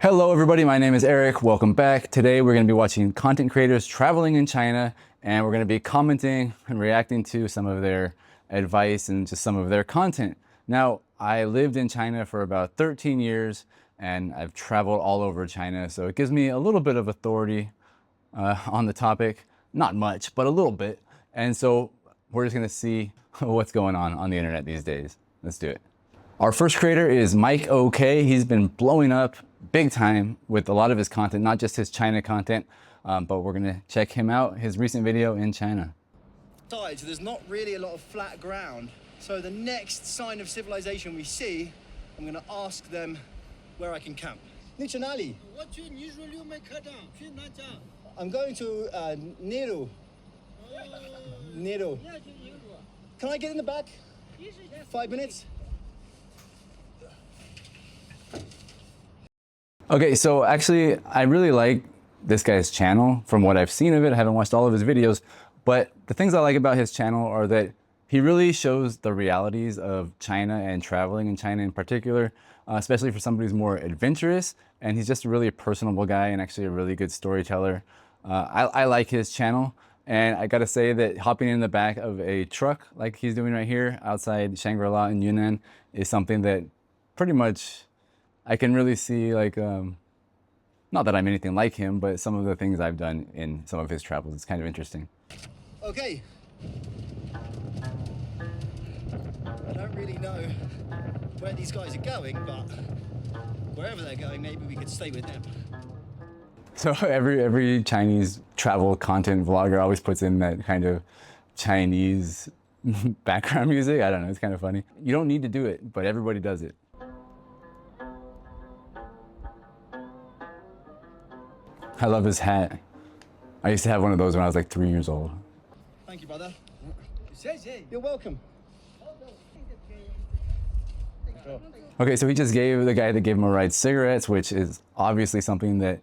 Hello everybody, my name is Eric. Welcome back. Today we're going to be watching content creators traveling in China, and we're going to be commenting and reacting to some of their advice and just some of their content. Now, I lived in China for about 13 years and I've traveled all over China, so it gives me a little bit of authority on the topic. Not much, but a little bit. And so we're just going to see what's going on the internet these days. Let's do it. Our first creator is Mike OK. He's been blowing up big time with a lot of his content, not just his China content, but we're gonna check him out, his recent video in China. There's not really a lot of flat ground. So the next sign of civilization we see, I'm gonna ask them where I can camp. Nichanali. I'm going to Niru. Niru. Can I get in the back? 5 minutes? Okay, so actually, I really like this guy's channel from what I've seen of it. I haven't watched all of his videos, but the things I like about his channel are that he really shows the realities of China and traveling in China in particular, especially for somebody who's more adventurous, and he's just a really personable guy and actually a really good storyteller. I like his channel, and I gotta say that hopping in the back of a truck like he's doing right here outside Shangri-La in Yunnan is something that pretty much I can really see, like, not that I'm anything like him, but some of the things I've done in some of his travels. It's kind of interesting. Okay. I don't really know where these guys are going, but wherever they're going, maybe we could stay with them. So every Chinese travel content vlogger always puts in that kind of Chinese background music. I don't know, it's kind of funny. You don't need to do it, but everybody does it. I love his hat. I used to have one of those when I was like 3 years old. Thank you, brother. You're welcome. Okay, so he just gave the guy that gave him a ride cigarettes, which is obviously something that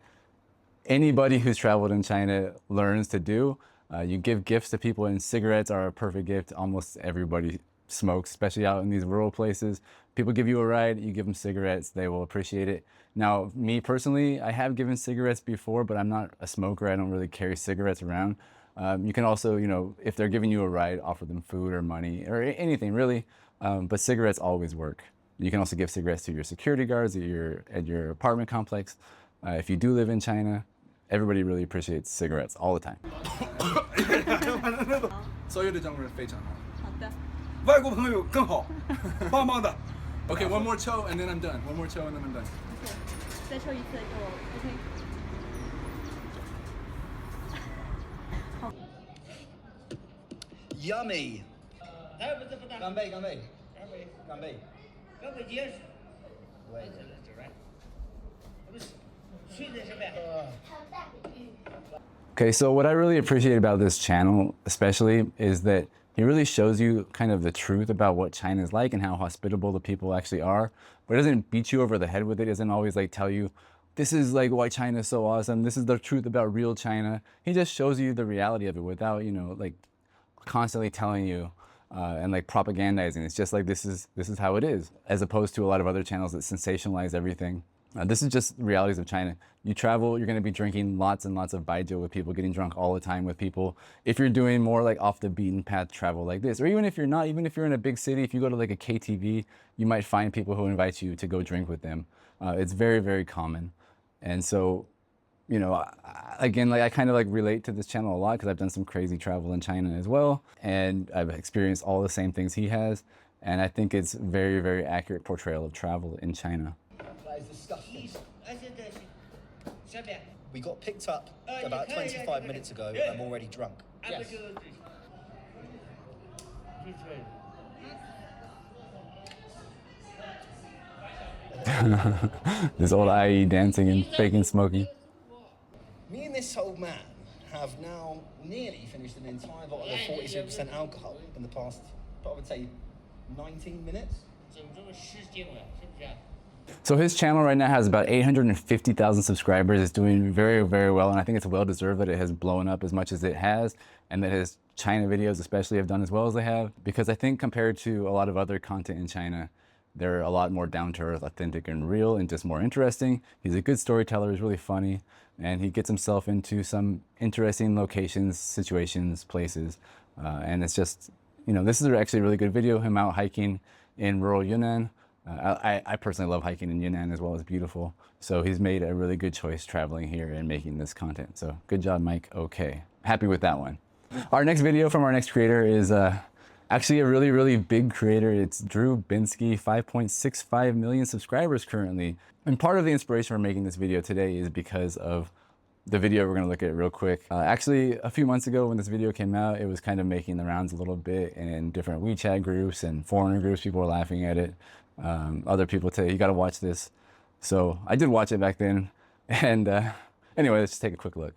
anybody who's traveled in China learns to do. You give gifts to people, and cigarettes are a perfect gift. Almost everybody smokes, especially out in these rural places. People give you a ride, you give them cigarettes, they will appreciate it. Now, me personally, I have given cigarettes before, but I'm not a smoker. I don't really carry cigarettes around. You can also, you know, if they're giving you a ride, offer them food or money or anything really, but cigarettes always work. You can also give cigarettes to your security guards at your apartment complex. If you do live in China, everybody really appreciates cigarettes all the time. 所有的中国人非常好。好的。外国朋友更好，棒棒的。Okay, one more chow and then I'm done. One more chow and then I'm done. Okay. 再抽一次给我 OK。Yummy. 干杯，干杯，干杯，干杯结束。对，这来。睡在什么呀？ Okay, so what I really appreciate about this channel, especially, is that he really shows you kind of the truth about what China is like and how hospitable the people actually are. But it doesn't beat you over the head with it. It doesn't always like tell you, this is like why China is so awesome. This is the truth about real China. He just shows you the reality of it without, you know, like constantly telling you and like propagandizing. It's just like this is how it is, as opposed to a lot of other channels that sensationalize everything. This is just realities of China. You travel, you're going to be drinking lots and lots of baijiu with people, getting drunk all the time with people. If you're doing more like off the beaten path travel like this, or even if you're not, even if you're in a big city, if you go to like a KTV, you might find people who invite you to go drink with them. It's very, very common. And so, you know, again, like I kind of like relate to this channel a lot because I've done some crazy travel in China as well. And I've experienced all the same things he has. And I think it's very, very accurate portrayal of travel in China. That is disgusting. We got picked up about 25 minutes ago. I'm already drunk. Yes. This old IE dancing and faking smoking. Me and this old man have now nearly finished an entire bottle of 46% alcohol in the past, I would say, 19 minutes. So his channel right now has about 850,000 subscribers. It's doing very, very well, and I think it's well deserved that it has blown up as much as it has, and that his China videos especially have done as well as they have, because I think compared to a lot of other content in China, They're a lot more down to earth, authentic, and real, and just more interesting. He's a good storyteller, he's really funny, and he gets himself into some interesting locations, situations, places. And it's just, you know, this is actually a really good video, him out hiking in rural Yunnan. I personally love hiking in Yunnan as well, as beautiful. So he's made a really good choice traveling here and making this content. So good job, Mike. Okay, happy with that one. Our next video from our next creator is actually a really, really big creator. It's Drew Binsky, 5.65 million subscribers currently. And part of the inspiration for making this video today is because of the video we're gonna look at real quick. Actually, a few months ago when this video came out, it was kind of making the rounds a little bit in different WeChat groups and foreigner groups. People were laughing at it. Other people tell you gotta watch this. So I did watch it back then. And anyway, let's just take a quick look.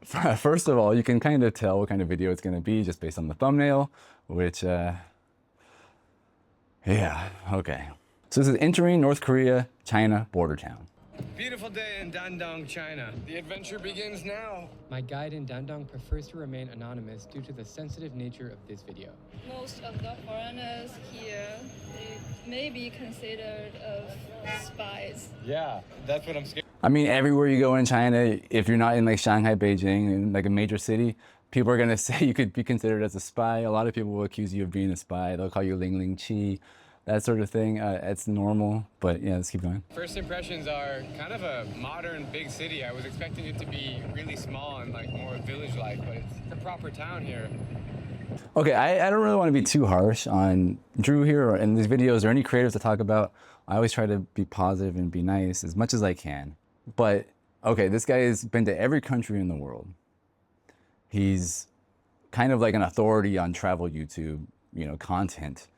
First of all, you can kind of tell what kind of video it's gonna be just based on the thumbnail, which, yeah, okay. So this is entering North Korea, China border town. Beautiful day in Danong, China. The adventure begins now. My guide in Danong prefers to remain anonymous due to the sensitive nature of this video. Most of the foreigners here, they may be considered spies. Yeah, that's what I'm scared. I mean, everywhere you go in China, if you're not in like Shanghai, Beijing, in like a major city, people are gonna say you could be considered as a spy. A lot of people will accuse you of being a spy. They'll call you Ling Ling Chi, that sort of thing. It's normal, but yeah, let's keep going. First impressions are kind of a modern big city. I was expecting it to be really small and like more village-like, but it's a proper town here. Okay, I don't really want to be too harsh on Drew here or in these videos or any creators to talk about. I always try to be positive and be nice as much as I can. But okay, this guy has been to every country in the world. He's kind of like an authority on travel YouTube, you know, content.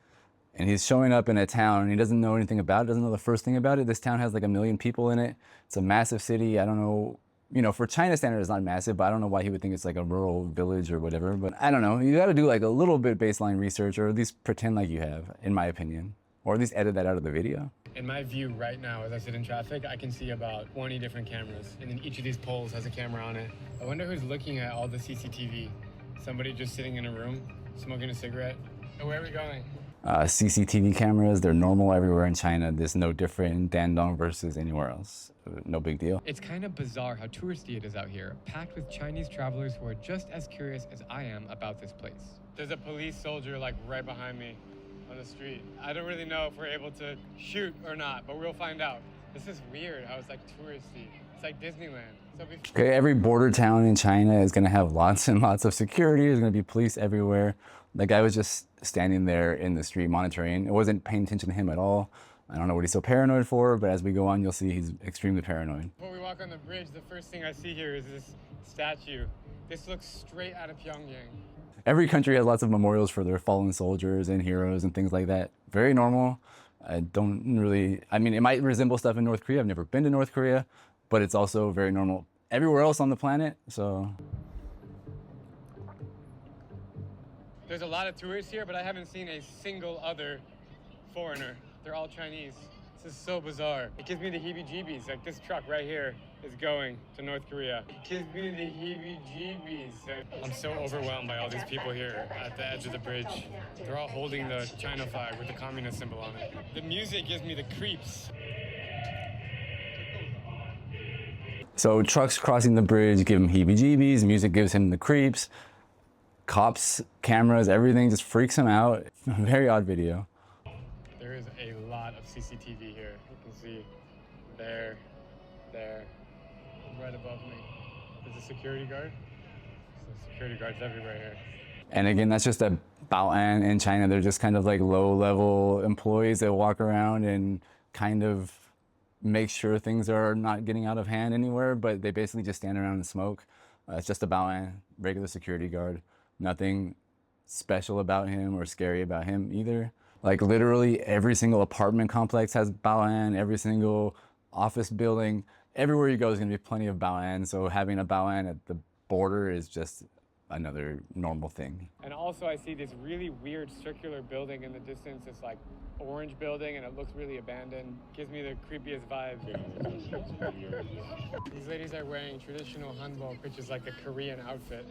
And he's showing up in a town and he doesn't know anything about it, doesn't know the first thing about it. This town has like 1 million people in it. It's a massive city. I don't know, you know, for China standards, it's not massive, but I don't know why he would think it's like a rural village or whatever. But I don't know, you gotta do like a little bit baseline research, or at least pretend like you have, in my opinion. Or at least edit that out of the video. In my view right now, as I sit in traffic, I can see about 20 different cameras. And then each of these poles has a camera on it. I wonder who's looking at all the CCTV. Somebody just sitting in a room, smoking a cigarette. Oh, where are we going? CCTV cameras, they're normal everywhere in China. There's no different in Danong versus anywhere else. No big deal. It's kind of bizarre how touristy it is out here, packed with Chinese travelers who are just as curious as I am about this place. There's a police soldier like right behind me on the street. I don't really know if we're able to shoot or not, but we'll find out. This is weird how it's like touristy. It's like Disneyland. So okay, every border town in China is gonna have lots and lots of security. There's gonna be police everywhere. The guy was just standing there in the street monitoring. It wasn't paying attention to him at all. I don't know what he's so paranoid for, but as we go on, you'll see he's extremely paranoid. Before we walk on the bridge, the first thing I see here is this statue. This looks straight out of Pyongyang. Every country has lots of memorials for their fallen soldiers and heroes and things like that. Very normal. I don't really, I mean, it might resemble stuff in North Korea. I've never been to North Korea, but it's also very normal everywhere else on the planet, so. There's a lot of tourists here, but I haven't seen a single other foreigner. They're all Chinese. This is so bizarre. It gives me the heebie-jeebies. Like this truck right here is going to North Korea. It gives me the heebie-jeebies. I'm so overwhelmed by all these people here at the edge of the bridge. They're all holding the China flag with the communist symbol on it. The music gives me the creeps. So trucks crossing the bridge give him heebie-jeebies, music gives him the creeps, cops, cameras, everything just freaks him out. Very odd video. There is a lot of CCTV here. You can see there, right above me. There's a security guard. There's security guards everywhere here. And again, that's just a baoan in China. They're just kind of like low-level employees that walk around and kind of make sure things are not getting out of hand anywhere, but they basically just stand around and smoke. It's just a baoan, regular security guard. Nothing special about him or scary about him either. Like literally every single apartment complex has baoan, every single office building. Everywhere you go is gonna be plenty of baoan, so having a baoan at the border is just another normal thing. And also I see this really weird circular building in the distance. It's like orange building and it looks really abandoned. Gives me the creepiest vibes. These ladies are wearing traditional hanbok, which is like a Korean outfit.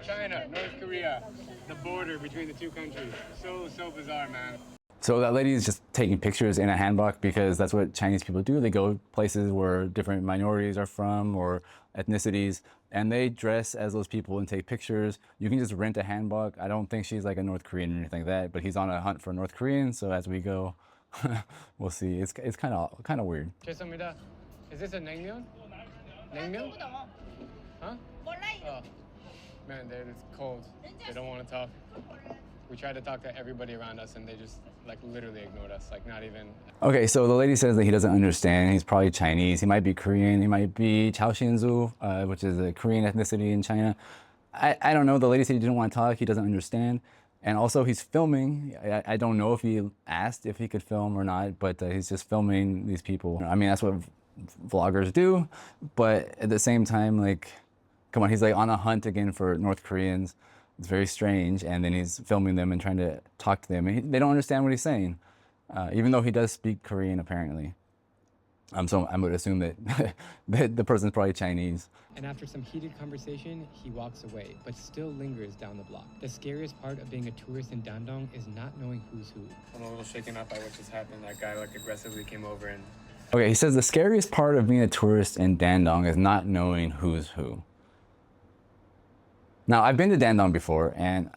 China, North Korea, the border between the two countries. So bizarre, man. So that lady is just taking pictures in a hanbok because that's what Chinese people do. They go places where different minorities are from or ethnicities, and they dress as those people and take pictures. You can just rent a hanbok. I don't think she's like a North Korean or anything like that, but he's on a hunt for North Koreans. So as we go, we'll see. It's kind of weird. 죄송합니다. Is this a naengmyeon? Naengmyeon? Huh? Oh. Man, it's cold. They don't want to talk. We tried to talk to everybody around us and they just like literally ignored us, like not even. Okay, so the lady says that he doesn't understand. He's probably Chinese. He might be Korean. He might be Chaoshinzu, which is a Korean ethnicity in China. I don't know. The lady said he didn't want to talk. He doesn't understand. And also he's filming. I don't know if he asked if he could film or not, but he's just filming these people. I mean, that's what vloggers do. But at the same time, like, come on, he's like on a hunt again for North Koreans. It's very strange, and then he's filming them and trying to talk to them. And they don't understand what he's saying, even though he does speak Korean, apparently. So I would assume that, that the person's probably Chinese. And after some heated conversation, he walks away, but still lingers down the block. The scariest part of being a tourist in Danong is not knowing who's who. I'm a little shaken up by what just happened. That guy like aggressively came over and... Okay, he says the scariest part of being a tourist in Danong is not knowing who's who. Now, I've been to Danong before, and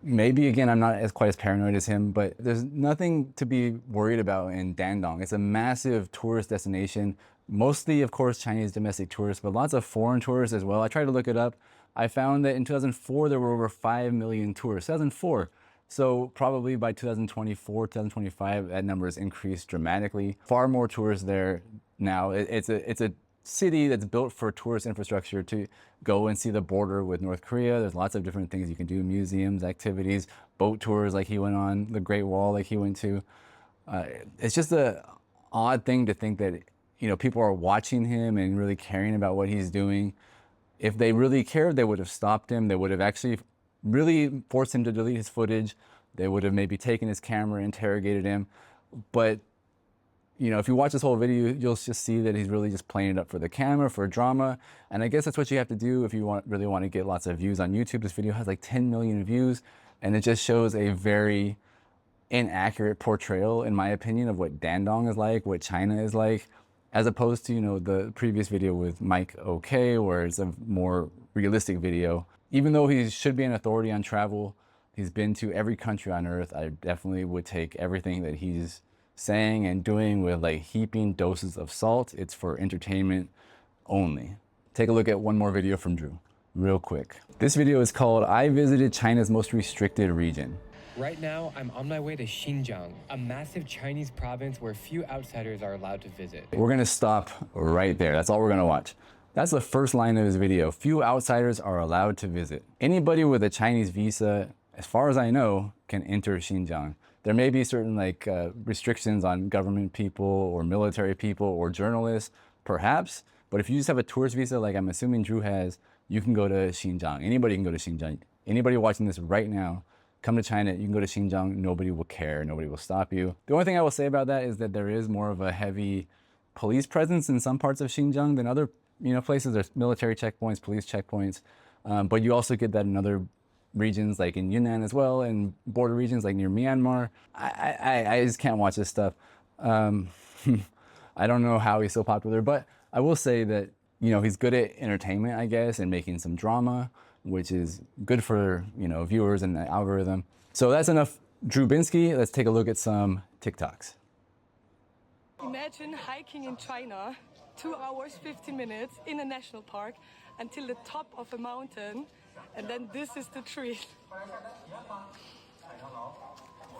maybe, again, I'm not quite as paranoid as him, but there's nothing to be worried about in Danong. It's a massive tourist destination, mostly, of course, Chinese domestic tourists, but lots of foreign tourists as well. I tried to look it up. I found that in 2004, there were over 5 million tourists. 2004. So probably by 2024, 2025, that number has increased dramatically. Far more tourists there now. It's a city that's built for tourist infrastructure to go and see the border with North Korea. There's lots of different things you can do, museums, activities, boat tours like he went on, the Great Wall like he went to. It's just an odd thing to think that, you know, people are watching him and really caring about what he's doing. If they really cared, they would have stopped him. They would have actually really forced him to delete his footage. They would have maybe taken his camera, interrogated him. But you know, if you watch this whole video, you'll just see that he's really just playing it up for the camera, for drama. And I guess that's what you have to do if you really want to get lots of views on YouTube. This video has like 10 million views, and it just shows a very inaccurate portrayal, in my opinion, of what Danong is like, what China is like, as opposed to, you know, the previous video with Mike OK, where it's a more realistic video. Even though he should be an authority on travel, he's been to every country on earth. I definitely would take everything that he's saying and doing with like heaping doses of salt. It's for entertainment only. Take a look at one more video from Drew, real quick. This video is called I Visited China's Most Restricted Region. Right now, I'm on my way to Shing Jang, a massive Chinese province where few outsiders are allowed to visit. We're gonna stop right there. That's all we're gonna watch. That's the first line of his video. Few outsiders are allowed to visit. Anybody with a Chinese visa, as far as I know, can enter Xinjiang. There may be certain like restrictions on government people or military people or journalists, perhaps. But if you just have a tourist visa, like I'm assuming Drew has, you can go to Xinjiang. Anybody can go to Xinjiang. Anybody watching this right now, come to China, you can go to Xinjiang. Nobody will care. Nobody will stop you. The only thing I will say about that is that there is more of a heavy police presence in some parts of Xinjiang than other, you know, places. There's military checkpoints, police checkpoints, but you also get that in other regions like in Yunnan as well, and border regions like near Myanmar. I just can't watch this stuff. I don't know how he's so popular, but I will say that, you know, he's good at entertainment, I guess, and making some drama, which is good for, you know, viewers and the algorithm. So that's enough Drew Binsky. Let's take a look at some TikToks. Imagine hiking in China, 2 hours, 15 minutes in a national park until the top of a mountain. And then this is the tree.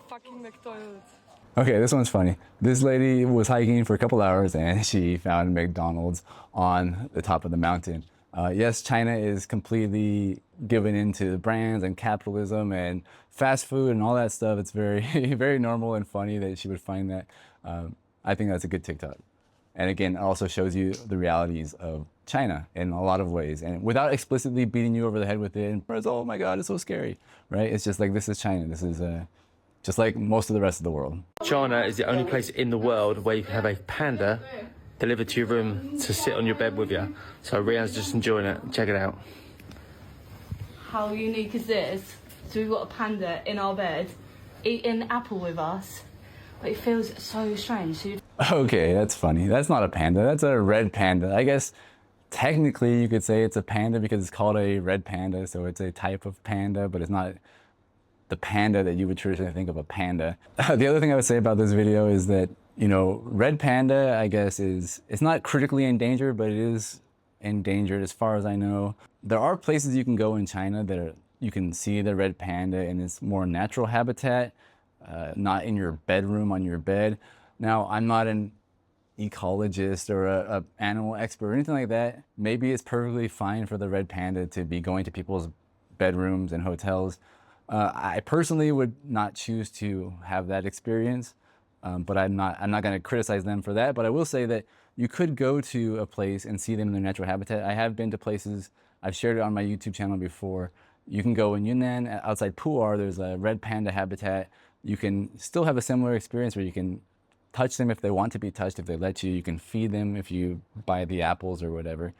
Fucking McDonald's. Okay, this one's funny. This lady was hiking for a couple hours and she found McDonald's on the top of the mountain. Yes, China is completely given into brands and capitalism and fast food and all that stuff. It's very, very normal and funny that she would find that. I think that's a good TikTok. And again, it also shows you the realities of China in a lot of ways, and without explicitly beating you over the head with it and oh my God, it's so scary, right? It's just like, this is China. This is just like most of the rest of the world. China is the only place in the world where you can have a panda delivered to your room to sit on your bed with you. So Rian's just enjoying it. Check it out. How unique is this? So we've got a panda in our bed eat an apple with us, but it feels so strange. So Okay, that's funny. That's not a panda. That's a red panda. I guess technically you could say it's a panda because it's called a red panda, so it's a type of panda, but it's not the panda that you would traditionally think of a panda. The other thing I would say about this video is that, you know, red panda, I guess, it's not critically endangered, but it is endangered as far as I know. There are places you can go in China that you can see the red panda in its more natural habitat, not in your bedroom on your bed. Now, I'm not an ecologist or a animal expert or anything like that. Maybe it's perfectly fine for the red panda to be going to people's bedrooms and hotels. I personally would not choose to have that experience, but I'm not going to criticize them for that. But I will say that you could go to a place and see them in their natural habitat. I have been to places, I've shared it on my YouTube channel before. You can go in Yunnan, outside Pu'er, there's a red panda habitat. You can still have a similar experience where you can touch them if they want to be touched, if they let you. You can feed them if you buy the apples or whatever.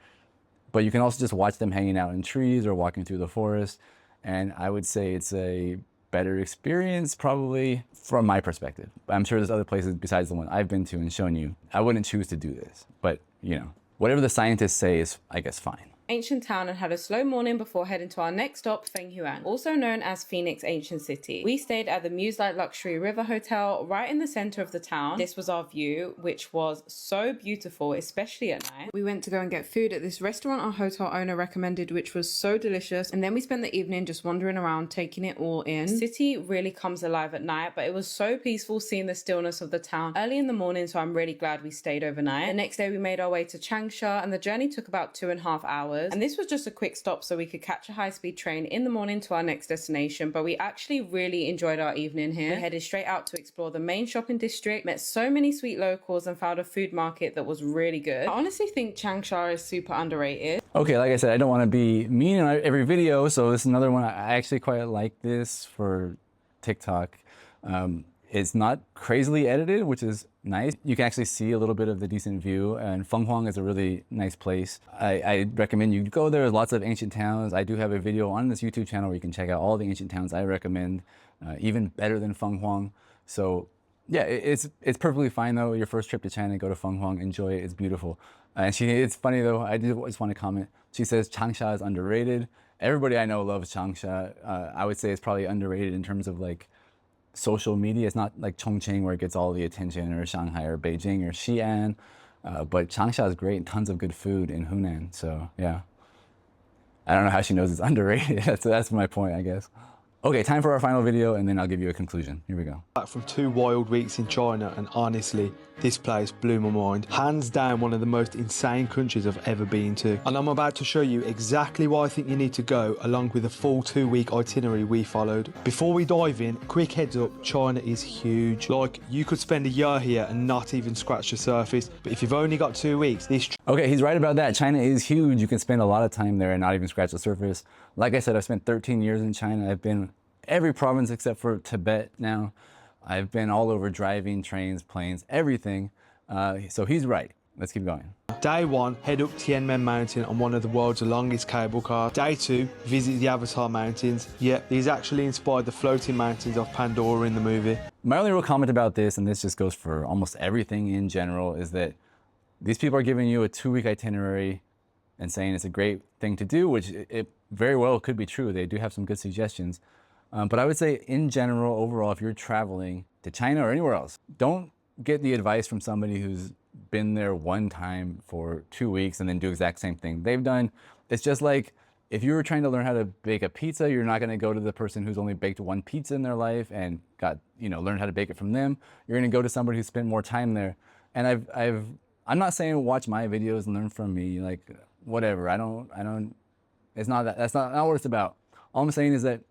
But you can also just watch them hanging out in trees or walking through the forest. And I would say it's a better experience, probably, from my perspective. I'm sure there's other places besides the one I've been to and shown you. I wouldn't choose to do this, but, you know, whatever the scientists say is, I guess, fine. Ancient town and had a slow morning before heading to our next stop, Fenghuan, also known as Phoenix Ancient City. We stayed at the Muse-like Luxury River Hotel right in the center of the town. This was our view, which was so beautiful, especially at night. We went to go and get food at this restaurant our hotel owner recommended, which was so delicious. And then we spent the evening just wandering around, taking it all in. The city really comes alive at night, but it was so peaceful seeing the stillness of the town early in the morning, so I'm really glad we stayed overnight. The next day we made our way to Changsha, and the journey took about 2.5 hours. And this was just a quick stop so we could catch a high-speed train in the morning to our next destination, but we actually really enjoyed our evening here. We headed straight out to explore the main shopping district, met so many sweet locals, and found a food market that was really good. I honestly think Changsha is super underrated. Okay, like I said, I don't want to be mean in every video, so this is another one. I actually quite like this for TikTok. It's not crazily edited, which is nice. You can actually see a little bit of the decent view, and Fenghuang is a really nice place. I recommend you go there. There's lots of ancient towns. I do have a video on this YouTube channel where you can check out all the ancient towns I recommend, even better than Fenghuang. So yeah, it's perfectly fine though. Your first trip to China, go to Fenghuang, enjoy it, it's beautiful. And it's funny though, I just want to comment. She says Changsha is underrated. Everybody I know loves Changsha. I would say it's probably underrated in terms of like social media. It's not like Chongqing where it gets all the attention, or Shanghai or Beijing or Xi'an, but Changsha is great and tons of good food in Hunan. So yeah, I don't know how she knows it's underrated. That's my point, I guess. Okay, time for our final video, and then I'll give you a conclusion. Here we go. Back from 2 wild weeks in China, and honestly, this place blew my mind. Hands down, one of the most insane countries I've ever been to. And I'm about to show you exactly why I think you need to go, along with the full 2-week itinerary we followed. Before we dive in, quick heads up, China is huge. Like, you could spend a year here and not even scratch the surface, but if you've only got 2 weeks, this... Okay, he's right about that. China is huge. You can spend a lot of time there and not even scratch the surface. Like I said, I've spent 13 years in China. I've been every province except for Tibet now. I've been all over, driving, trains, planes, everything. So he's right. Let's keep going. Day 1, head up Tianmen Mountain on one of the world's longest cable cars. Day 2, visit the Avatar Mountains. Yeah, these actually inspired the floating mountains of Pandora in the movie. My only real comment about this, and this just goes for almost everything in general, is that these people are giving you a 2-week itinerary and saying it's a great thing to do, which it very well could be true. They do have some good suggestions. But I would say in general, overall, if you're traveling to China or anywhere else, don't get the advice from somebody who's been there one time for 2 weeks and then do the exact same thing they've done. It's just like if you were trying to learn how to bake a pizza, you're not going to go to the person who's only baked one pizza in their life and learned how to bake it from them. You're going to go to somebody who spent more time there. And I'm not saying watch my videos and learn from me, like whatever. It's not that. That's not what it's about. All I'm saying is that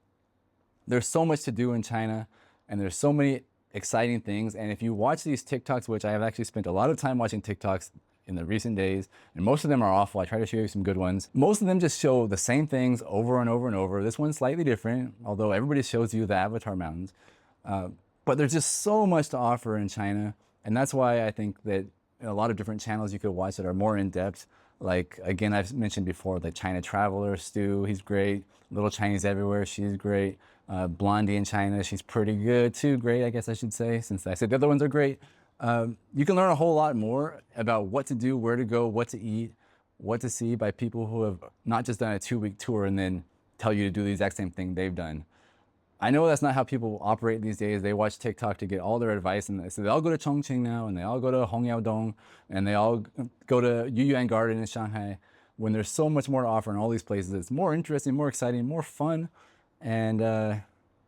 there's so much to do in China, and there's so many exciting things. And if you watch these TikToks, which I have actually spent a lot of time watching TikToks in the recent days, and most of them are awful. I try to show you some good ones. Most of them just show the same things over and over and over. This one's slightly different, although everybody shows you the Avatar Mountains. But there's just so much to offer in China. And that's why I think that a lot of different channels you could watch that are more in-depth. Like, again, I've mentioned before, the China Traveler, Stu, he's great. Little Chinese Everywhere, she's great. Blondie in China, she's pretty good too. Great, I guess I should say, since I said the other ones are great. You can learn a whole lot more about what to do, where to go, what to eat, what to see by people who have not just done a 2-week tour and then tell you to do the exact same thing they've done. I know that's not how people operate these days. They watch TikTok to get all their advice, and so they all go to Chongqing now, and they all go to Hongyao-dong, and they all go to Yuyuan Garden in Shanghai, when there's so much more to offer in all these places. It's more interesting, more exciting, more fun, and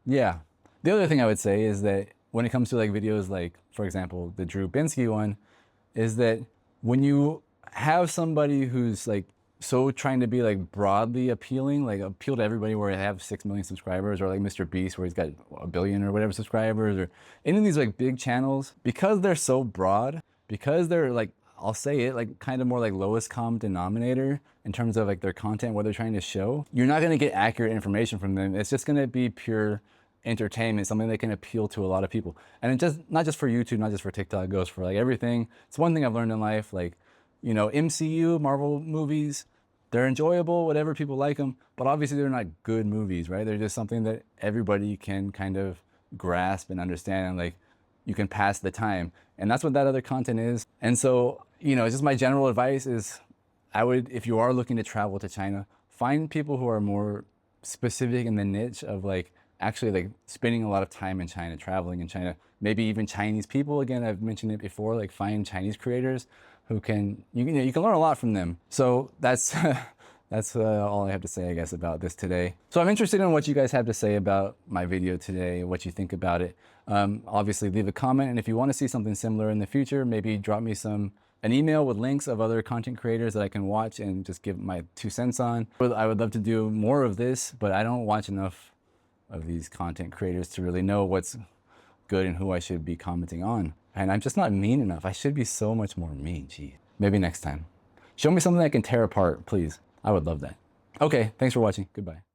yeah. The other thing I would say is that when it comes to like videos like, for example, the Drew Binsky one, is that when you have somebody who's like so trying to be like broadly appealing, like appeal to everybody, where they have 6 million subscribers, or like Mr. Beast where he's got 1 billion or whatever subscribers, or any of these like big channels, because they're so broad, because they're like, I'll say it, like kind of more like lowest common denominator in terms of like their content, what they're trying to show, you're not going to get accurate information from them. It's just going to be pure entertainment, something that can appeal to a lot of people. And it just, not just for YouTube, not just for TikTok, it goes for like everything. It's one thing I've learned in life, like, you know, MCU, Marvel movies, they're enjoyable, whatever, people like them, but obviously they're not good movies, right? They're just something that everybody can kind of grasp and understand, and like you can pass the time. And that's what that other content is. And so, you know, just my general advice is, I would, if you are looking to travel to China, find people who are more specific in the niche of like actually like spending a lot of time in China, traveling in China, maybe even Chinese people. Again, I've mentioned it before, like find Chinese creators who can, you can learn a lot from them. So that's that's all I have to say, I guess, about this today. So I'm interested in what you guys have to say about my video today, what you think about it. Obviously leave a comment, and if you want to see something similar in the future, maybe drop me an email with links of other content creators that I can watch and just give my 2 cents on. I would love to do more of this, but I don't watch enough of these content creators to really know what's good and who I should be commenting on. And I'm just not mean enough. I should be so much more mean, gee. Maybe next time. Show me something I can tear apart, please. I would love that. Okay, thanks for watching. Goodbye.